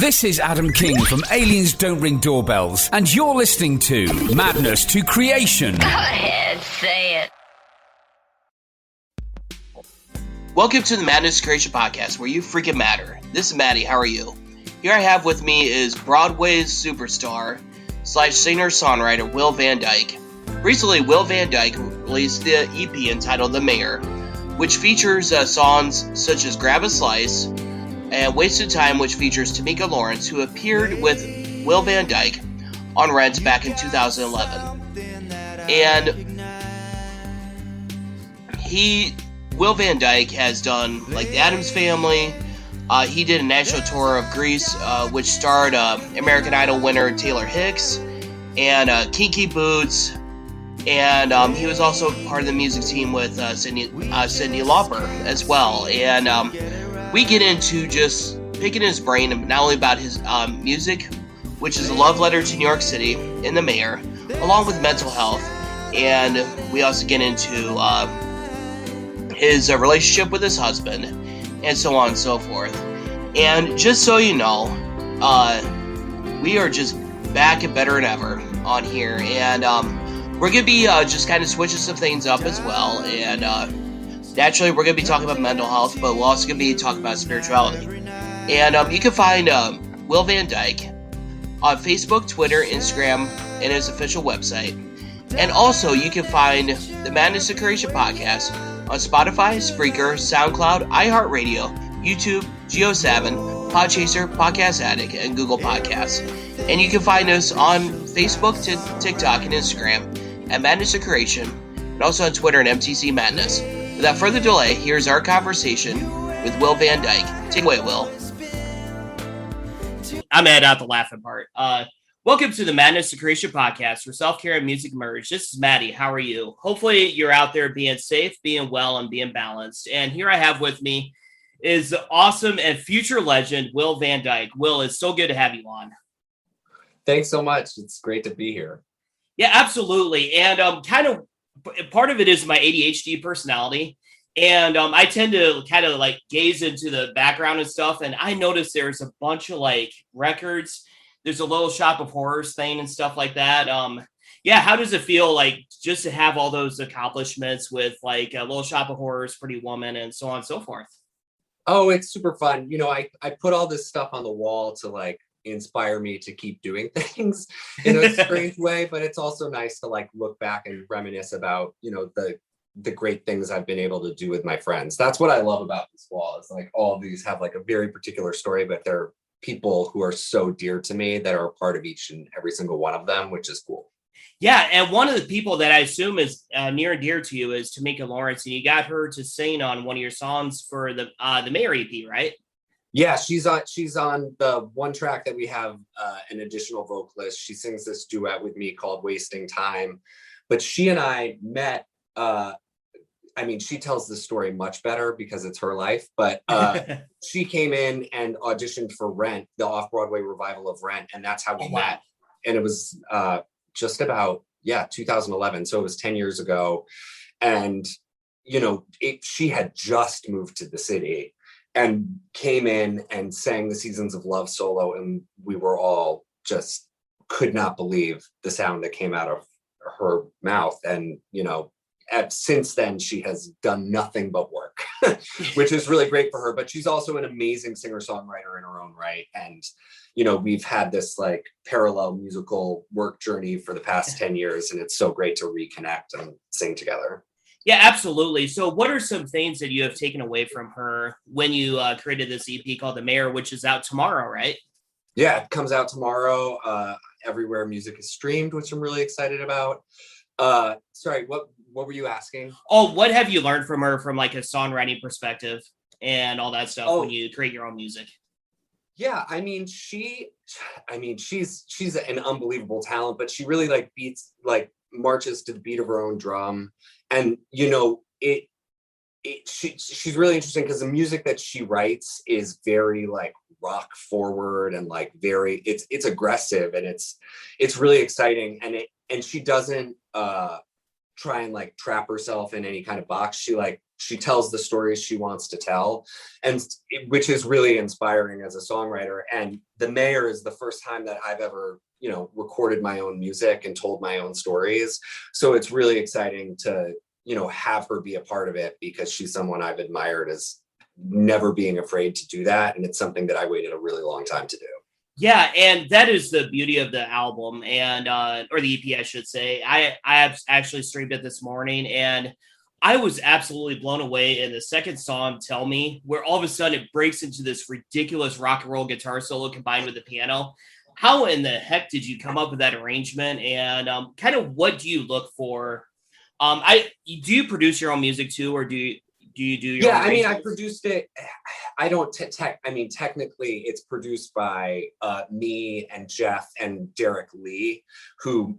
This is Adam King from Aliens Don't Ring Doorbells, and you're listening to Madness to Creation. Go ahead, say it. Welcome to the Madness to Creation podcast, where you freaking matter. This is Maddie. How are you? Here I have with me is Broadway's superstar / singer-songwriter Will Van Dyke. Recently, Will Van Dyke released the EP entitled The Mayor, which features songs such as Grab a Slice and Wasted Time, which features Tamika Lawrence, who appeared with Will Van Dyke on Rent back in 2011. And Will Van Dyke has done like The Addams Family. He did a national tour of Greece, which starred American Idol winner Taylor Hicks and Kinky Boots. And he was also part of the music team with Cyndi Lauper as well. And we get into just picking his brain, not only about his music, which is a love letter to New York City in The Mayor, along with mental health. And we also get into his relationship with his husband, and so on and so forth. And just so you know, we are just back and better than ever on here. And we're going to be just kind of switching some things up as well. And naturally, we're going to be talking about mental health, but we're also going to be talking about spirituality. And you can find Will Van Dyke on Facebook, Twitter, Instagram, and his official website. And also, you can find the Madness to Creation podcast on Spotify, Spreaker, SoundCloud, iHeartRadio, YouTube, JioSaavn, Podchaser, Podcast Addict, and Google Podcasts. And you can find us on Facebook, TikTok, and Instagram at Madness to Creation, and also on Twitter at MTC Madness. Without further delay, here's our conversation with Will Van Dyke. Take it away, Will. I'm Ed out the laughing part. Welcome to the Madness to Creation podcast, where self-care and music merge. This is Maddie. How are you? Hopefully you're out there being safe, being well, and being balanced. And here I have with me is the awesome and future legend, Will Van Dyke. Will, it's so good to have you on. Thanks so much. It's great to be here. Yeah, absolutely. And kind of part of it is my ADHD personality. And I tend to kind of like gaze into the background and stuff. And I noticed there's a bunch of like records. There's a Little Shop of Horrors thing and stuff like that. Yeah, how does it feel like just to have all those accomplishments with like a Little Shop of Horrors, Pretty Woman, and so on and so forth? Oh, it's super fun. You know, I put all this stuff on the wall to like inspire me to keep doing things in a strange way, but it's also nice to like look back and reminisce about, you know, the great things I've been able to do with my friends. That's what I love about this wall. It's like all of these have like a very particular story, but they're people who are so dear to me that are a part of each and every single one of them, which is cool. Yeah, and one of the people that I assume is near and dear to you is Tamika Lawrence, and you got her to sing on one of your songs for the Mayor EP, right? Yeah, she's on the one track that we have an additional vocalist. She sings this duet with me called Wasting Time. But she and I met, I mean, she tells the story much better because it's her life, but she came in and auditioned for Rent, the off-Broadway revival of Rent, and that's how we met. And it was just about, 2011. So it was 10 years ago. And, you know, she had just moved to the city and came in and sang the Seasons of Love solo. And we were all just could not believe the sound that came out of her mouth. And, you know, since then, she has done nothing but work, which is really great for her. But she's also an amazing singer-songwriter in her own right. And, you know, we've had this like parallel musical work journey for the past 10 years. And it's so great to reconnect and sing together. Yeah, absolutely. So what are some things that you have taken away from her when you created this EP called The Mayor, which is out tomorrow, right? Yeah, it comes out tomorrow. Everywhere music is streamed, which I'm really excited about. Sorry, what were you asking? Oh, what have you learned from her from like a songwriting perspective and all that stuff when you create your own music? Yeah, I mean, she's an unbelievable talent, but she really like marches to the beat of her own drum. And, you know, she's really interesting because the music that she writes is very like rock forward and like very, it's aggressive and it's really exciting. And she doesn't try and like trap herself in any kind of box. She tells the stories she wants to tell, and which is really inspiring as a songwriter. And The Mayor is the first time that I've ever, recorded my own music and told my own stories. So it's really exciting to, have her be a part of it, because she's someone I've admired as never being afraid to do that. And it's something that I waited a really long time to do. Yeah, and that is the beauty of the album, and or the EP, I should say. I have actually streamed it this morning, and I was absolutely blown away in the second song, Tell Me, where all of a sudden it breaks into this ridiculous rock and roll guitar solo combined with the piano. How in the heck did you come up with that arrangement, and kind of what do you look for? Do you produce your own music too, or do you do your Yeah, own I mean, I arrangements? produced it. I don't technically it's produced by me and Jeff and Derek Lee, who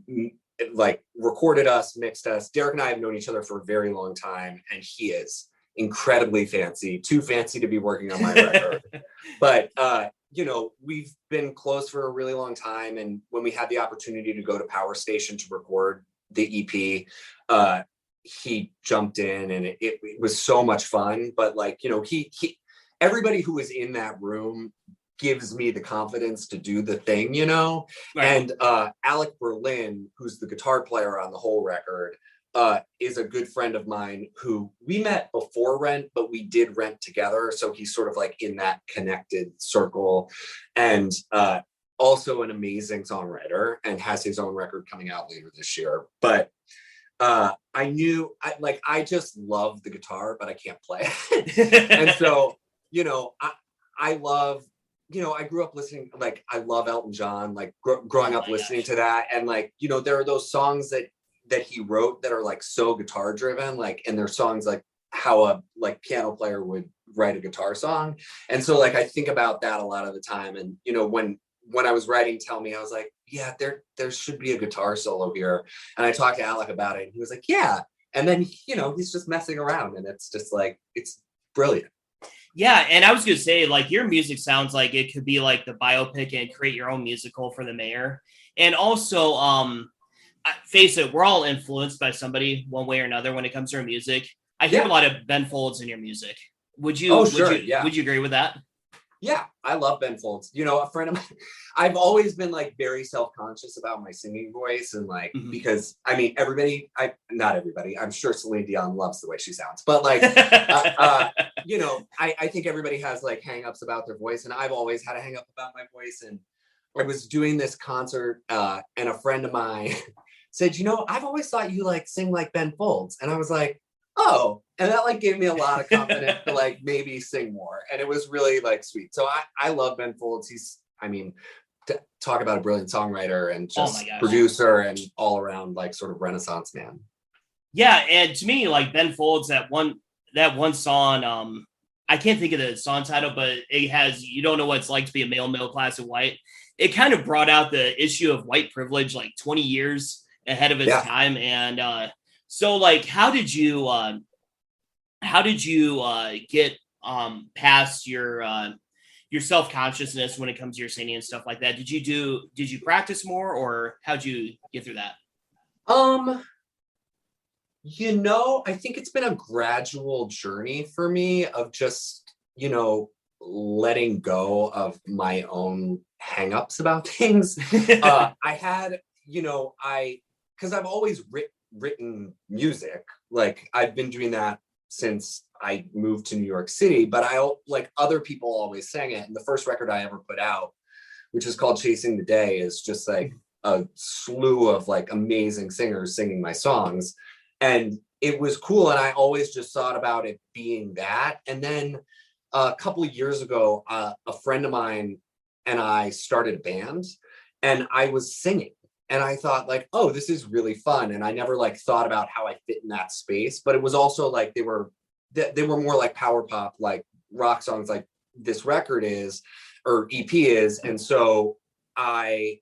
like recorded us, mixed us. Derek and I have known each other for a very long time, and he is incredibly fancy, too fancy to be working on my record. But we've been close for a really long time, and when we had the opportunity to go to Power Station to record the EP, he jumped in, and it was so much fun. But like, he everybody who was in that room gives me the confidence to do the thing, Right. And Alec Berlin, who's the guitar player on the whole record, is a good friend of mine who we met before Rent, but we did Rent together. So he's sort of like in that connected circle, and also an amazing songwriter, and has his own record coming out later this year. But I just love the guitar, but I can't play it. And so, I love, I grew up listening, like, I love Elton John, like growing up listening to that. And like, there are those songs that he wrote that are like so guitar driven, like, and they're songs like how a like piano player would write a guitar song. And so like, I think about that a lot of the time. And, when I was writing Tell Me, I was like, yeah, there should be a guitar solo here. And I talked to Alec about it, and he was like, yeah. And then, he's just messing around, and it's just like, it's brilliant. Yeah, and I was going to say, like, your music sounds like it could be like the biopic and create your own musical for The Mayor. And also, face it, we're all influenced by somebody one way or another when it comes to our music. I hear a lot of Ben Folds in your music. Would you? Oh, sure, yeah. Would you agree with that? Yeah, I love Ben Folds. A friend of mine, I've always been like very self-conscious about my singing voice, and like, because I mean, not everybody, I'm sure Celine Dion loves the way she sounds, but like, I think everybody has like hang-ups about their voice, and I've always had a hang-up about my voice. And I was doing this concert, and a friend of mine said, I've always thought you like sing like Ben Folds. And I was like, oh, and that like gave me a lot of confidence to like maybe sing more. And it was really like sweet. So I love Ben Folds. He's, talk about a brilliant songwriter and just producer and all around like sort of Renaissance man. Yeah, and to me, like Ben Folds, that one song, I can't think of the song title, but it has "You Don't Know What It's Like to Be a Middle Class and White." It kind of brought out the issue of white privilege like 20 years ahead of its time. And so like, how did you get past your self-consciousness when it comes to your singing and stuff like that? Did you practice more, or how'd you get through that? I think it's been a gradual journey for me of just, letting go of my own hangups about things. I had, because I've always written music. Like, I've been doing that since I moved to New York City, but other people always sang it. And the first record I ever put out, which is called Chasing the Day, is just like a slew of like amazing singers singing my songs. And it was cool. And I always just thought about it being that. And then a couple of years ago, a friend of mine and I started a band, and I was singing. And I thought like, oh, this is really fun. And I never like thought about how I fit in that space, but it was also like, they were more like power pop, like rock songs, like this record is, or EP is. And so I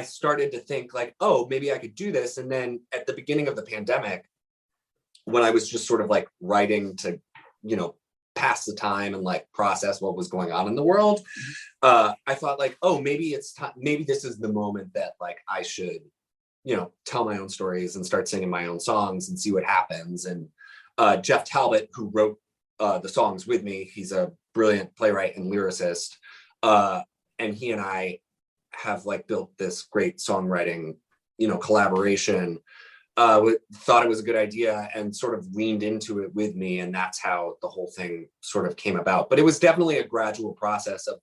started to think like, oh, maybe I could do this. And then at the beginning of the pandemic, when I was just sort of like writing to, pass the time and like process what was going on in the world, I thought like, oh, maybe it's time, maybe this is the moment that like I should tell my own stories and start singing my own songs and see what happens. And Jeff Talbot, who wrote the songs with me, he's a brilliant playwright and lyricist. And he and I have like built this great songwriting, collaboration. Thought it was a good idea and sort of leaned into it with me. And that's how the whole thing sort of came about. But it was definitely a gradual process of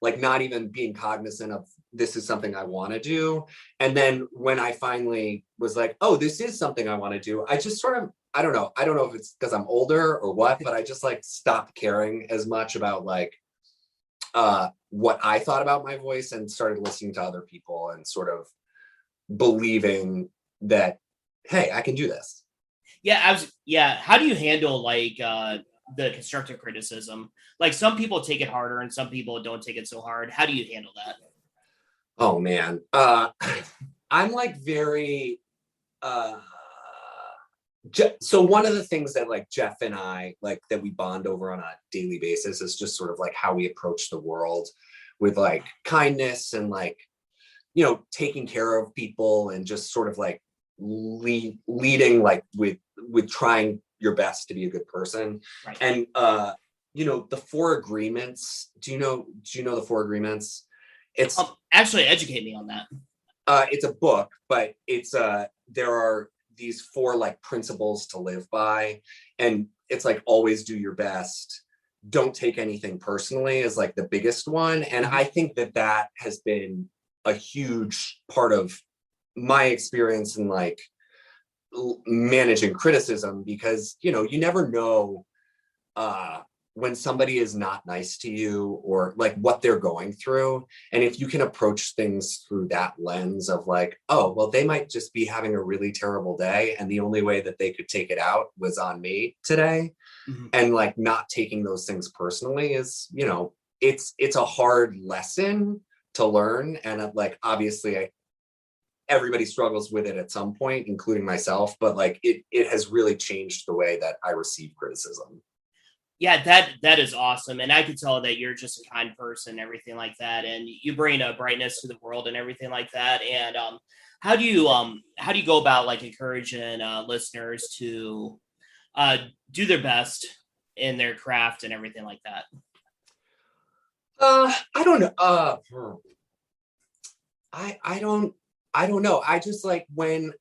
like not even being cognizant of this is something I want to do. And then when I finally was like, oh, this is something I want to do, I just sort of, I don't know if it's because I'm older or what, but I just like stopped caring as much about like what I thought about my voice and started listening to other people and sort of believing that, hey, I can do this. Yeah. How do you handle like the constructive criticism? Like some people take it harder and some people don't take it so hard. How do you handle that? Oh man. I'm like very, so one of the things that like Jeff and I like that we bond over on a daily basis is just sort of like how we approach the world with like kindness and like, taking care of people and just sort of like leading like with trying your best to be a good person. Right. And the 4 agreements, do you know the 4 agreements? It's actually educate me on that. It's a book, but it's there are these 4 like principles to live by, and it's like always do your best, don't take anything personally is like the biggest one. And I think that has been a huge part of my experience in like managing criticism, because you never know when somebody is not nice to you or like what they're going through. And if you can approach things through that lens of like, oh, well, they might just be having a really terrible day and the only way that they could take it out was on me today. Mm-hmm. And like not taking those things personally is, it's a hard lesson to learn. And like, obviously everybody struggles with it at some point, including myself, but like it has really changed the way that I receive criticism. Yeah, that is awesome. And I could tell that you're just a kind person and everything like that. And you bring a brightness to the world and everything like that. And how do you go about like encouraging listeners to do their best in their craft and everything like that? I don't know. I don't know. I just like when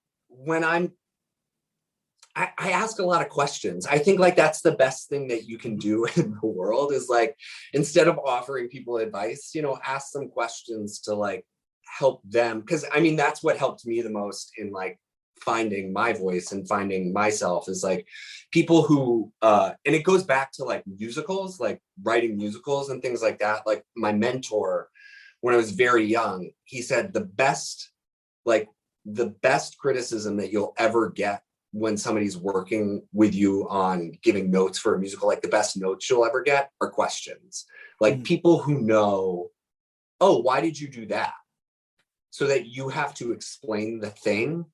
I ask a lot of questions. I think like that's the best thing that you can do in the world is like, instead of offering people advice, ask them questions to like help them. Cause I mean, that's what helped me the most in like finding my voice and finding myself is like people who, and it goes back to like musicals, like writing musicals and things like that. Like my mentor, when I was very young, he said the best criticism that you'll ever get when somebody's working with you on giving notes for a musical, like the best notes you'll ever get are questions. Like people who know, oh, why did you do that? So that you have to explain the thing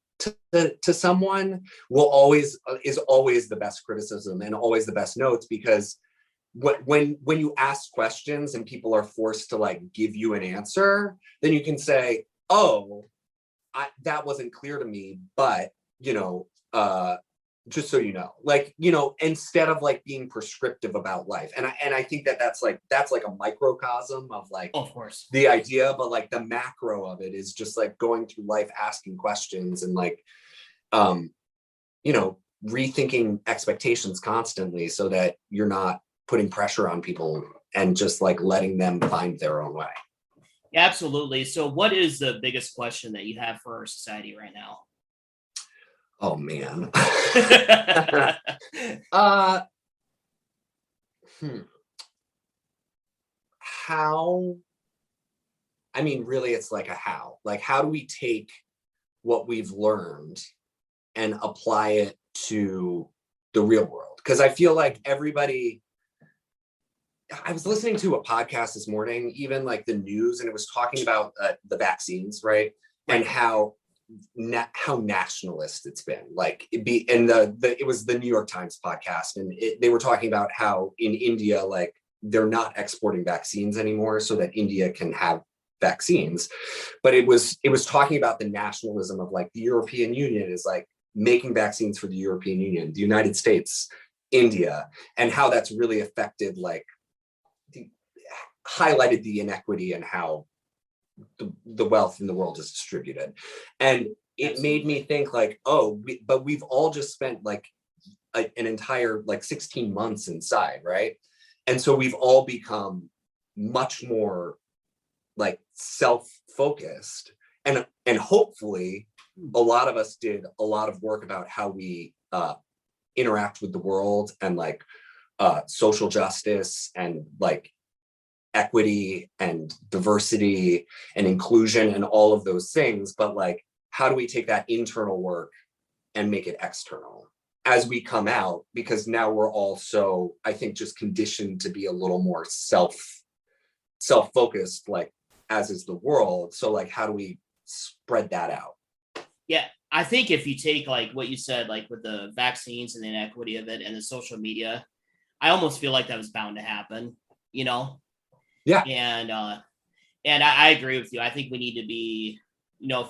to someone is always the best criticism and always the best notes, because when you ask questions and people are forced to like give you an answer, then you can say, oh, that wasn't clear to me, but just so you know, like, instead of like being prescriptive about life. And I think that's like a microcosm of like, of course, the idea, but like the macro of it is just like going through life, asking questions and like, rethinking expectations constantly so that you're not putting pressure on people and just like letting them find their own way. Yeah, absolutely. So what is the biggest question that you have for our society right now? Oh man. How, I mean, really it's like a how. Like, how do we take what we've learned and apply it to the real world? Because I feel like everybody, I was listening to a podcast this morning, even like the news, and it was talking about the vaccines, right? And how nationalist it's been. Like it was the New York Times podcast, and they were talking about how in India, like they're not exporting vaccines anymore so that India can have vaccines, but it was talking about the nationalism of like the European Union is like making vaccines for the European Union, the United States, India, and how that's really affected, like highlighted the inequity and how the wealth in the world is distributed. And it made me think like, but we've all just spent like an entire like 16 months inside, right? And so we've all become much more like self-focused, and hopefully a lot of us did a lot of work about how we interact with the world, and like social justice and like equity and diversity and inclusion and all of those things. But like, how do we take that internal work and make it external as we come out? Because now we're all so, I think, just conditioned to be a little more self-focused, like as is the world. So like, how do we spread that out? Yeah, I think if you take like what you said, like with the vaccines and the inequity of it and the social media, I almost feel like that was bound to happen, you know? Yeah. And I agree with you. I think we need to be,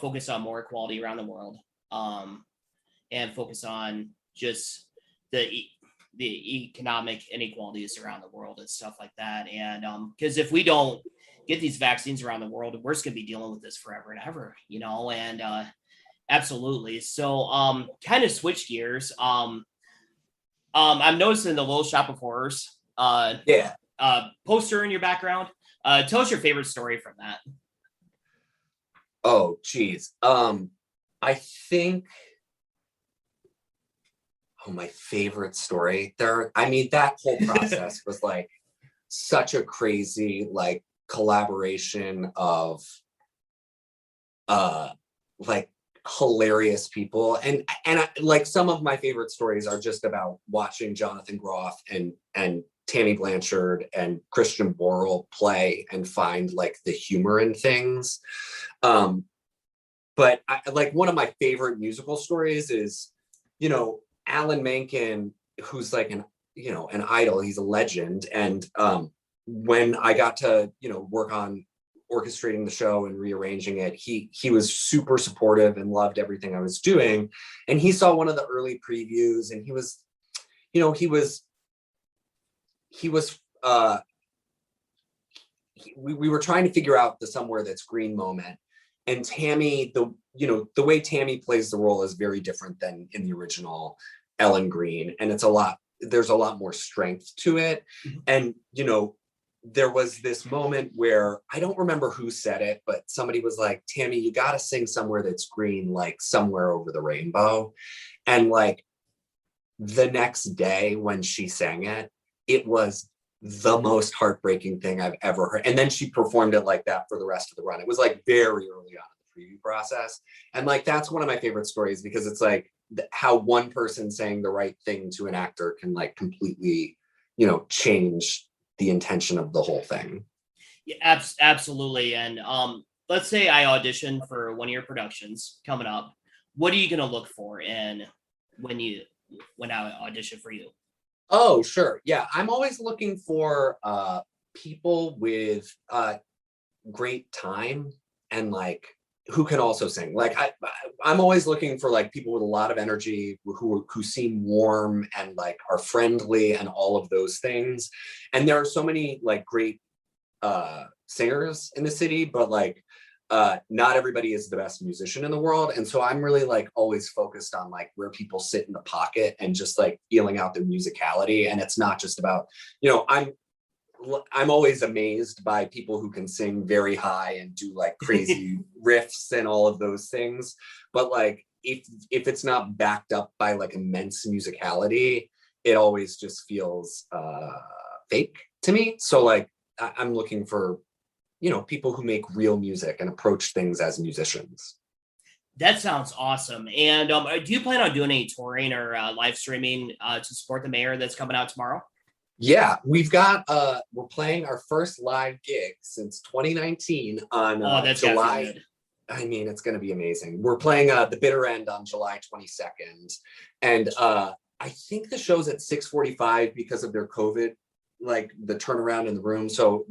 focus on more equality around the world, and focus on just the economic inequalities around the world and stuff like that. And because if we don't get these vaccines around the world, we're just going to be dealing with this forever and ever, and absolutely. So kind of switch gears. I'm noticing the Little Shop of Horrors poster in your background. Tell us your favorite story from that. Oh, geez. I think, my favorite story there. I mean, that whole process was like such a crazy, like collaboration of, like hilarious people. And like some of my favorite stories are just about watching Jonathan Groff and Tammy Blanchard and Christian Borle play and find like the humor in things. But like one of my favorite musical stories is, Alan Menken, who's like an idol, he's a legend. And when I got to, work on orchestrating the show and rearranging it, he was super supportive and loved everything I was doing. And he saw one of the early previews, and we were trying to figure out the Somewhere That's Green moment. And Tammy, the way Tammy plays the role is very different than in the original Ellen Green. And there's a lot more strength to it. And, there was this moment where I don't remember who said it, but somebody was like, Tammy, you got to sing Somewhere That's Green, like Somewhere Over the Rainbow. And like the next day when she sang it, it was the most heartbreaking thing I've ever heard. And then she performed it like that for the rest of the run. It was like very early on in the preview process. And like, that's one of my favorite stories, because it's like how one person saying the right thing to an actor can like completely, change the intention of the whole thing. Yeah, absolutely. And let's say I audition for one of your productions coming up. What are you going to look for when I audition for you? Oh, sure. Yeah. I'm always looking for people with great time and like who can also sing. Like I'm always looking for like people with a lot of energy, who seem warm and like are friendly and all of those things. And there are so many like great singers in the city, but like not everybody is the best musician in the world. And so I'm really like always focused on like where people sit in the pocket and just like feeling out their musicality. And it's not just about, I'm always amazed by people who can sing very high and do like crazy riffs and all of those things. But like, if it's not backed up by like immense musicality, it always just feels fake to me. So like, I'm looking for, people who make real music and approach things as musicians. That sounds awesome. And do you plan on doing any touring or live streaming to support the mayor that's coming out tomorrow? Yeah, we've got we're playing our first live gig since 2019 on July. I mean, it's going to be amazing. We're playing the Bitter End on July 22nd, and I think the show's at 6:45 because of their COVID, like the turnaround in the room. So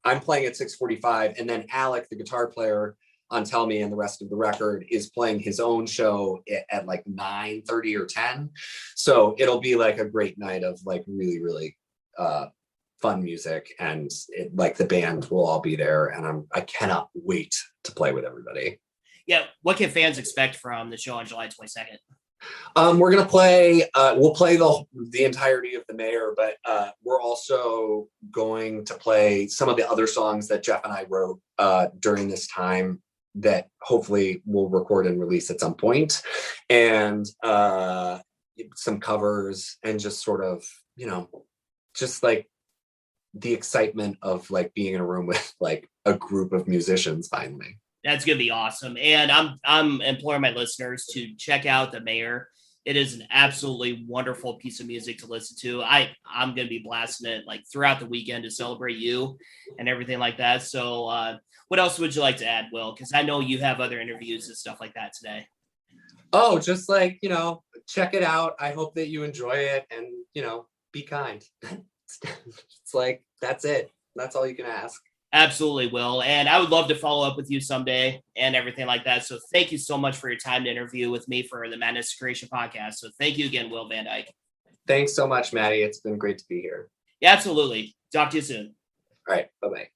I'm playing at 6:45, and then Alec, the guitar player on Tell Me and the rest of the record, is playing his own show at like 9:30 or 10. So it'll be like a great night of like really, really fun music, and like the band will all be there, and I cannot wait to play with everybody. Yeah, what can fans expect from the show on July 22nd? We're gonna play. We'll play the entirety of the Mayor, but we're also going to play some of the other songs that Jeff and I wrote during this time that hopefully we'll record and release at some point, and some covers, and just sort of, just like the excitement of like being in a room with like a group of musicians finally. That's going to be awesome. And I'm imploring my listeners to check out The Mayor. It is an absolutely wonderful piece of music to listen to. I'm going to be blasting it like throughout the weekend to celebrate you and everything like that. So what else would you like to add, Will? Because I know you have other interviews and stuff like that today. Oh, just like, check it out. I hope that you enjoy it, and, be kind. It's like, that's it. That's all you can ask. Absolutely, Will. And I would love to follow up with you someday and everything like that. So thank you so much for your time to interview with me for the Madness Creation podcast. So thank you again, Will Van Dyke. Thanks so much, Maddie. It's been great to be here. Yeah, absolutely. Talk to you soon. All right. Bye-bye.